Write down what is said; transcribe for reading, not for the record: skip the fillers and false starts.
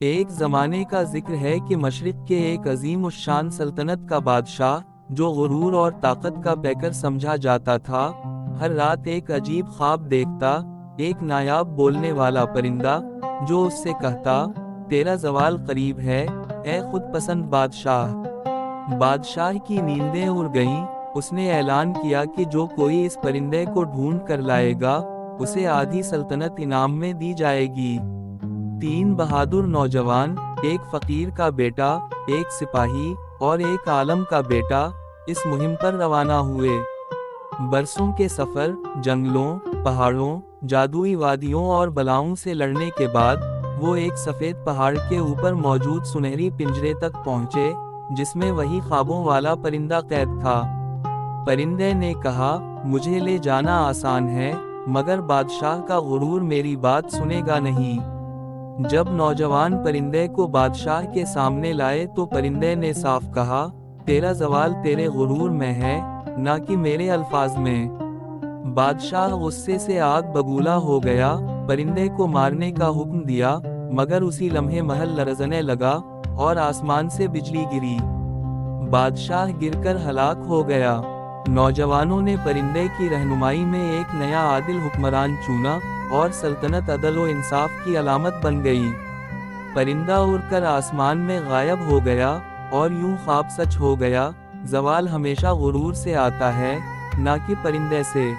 ایک زمانے کا ذکر ہے کہ مشرق کے ایک عظیم الشان سلطنت کا بادشاہ، جو غرور اور طاقت کا پیکر سمجھا جاتا تھا، ہر رات ایک عجیب خواب دیکھتا، ایک نایاب بولنے والا پرندہ، جو اس سے کہتا، تیرا زوال قریب ہے، اے خود پسند بادشاہ۔ بادشاہ کی نیندیں اڑ گئیں، اس نے اعلان کیا کہ جو کوئی اس پرندے کو ڈھونڈ کر لائے گا، اسے آدھی سلطنت انعام میں دی جائے گی۔ 3 بہادر نوجوان، ایک فقیر کا بیٹا، ایک سپاہی، اور ایک عالم کا بیٹا، اس مہم پر روانہ ہوئے۔ برسوں کے سفر، جنگلوں، پہاڑوں، جادوئی وادیوں اور بلاؤں سے لڑنے کے بعد، وہ ایک سفید پہاڑ کے اوپر موجود سنہری پنجرے تک پہنچے، جس میں وہی خوابوں والا پرندہ قید تھا۔ پرندے نے کہا، مجھے لے جانا آسان ہے، مگر بادشاہ کا غرور میری بات سنے گا نہیں۔ جب نوجوان پرندے کو بادشاہ کے سامنے لائے تو پرندے نے صاف کہا، تیرا زوال تیرے غرور میں ہے، نہ کہ میرے الفاظ میں۔ بادشاہ غصے سے آگ ببولا ہو گیا، پرندے کو مارنے کا حکم دیا، مگر اسی لمحے محل لرزنے لگا، اور آسمان سے بجلی گری۔ بادشاہ گر کر ہلاک ہو گیا۔ نوجوانوں نے پرندے کی رہنمائی میں ایک نیا عادل حکمران چنا، اور سلطنت عدل و انصاف کی علامت بن گئی۔ پرندہ اڑ کر آسمان میں غائب ہو گیا، اور یوں خواب سچ ہو گیا، زوال ہمیشہ غرور سے آتا ہے، نہ کہ پرندے سے۔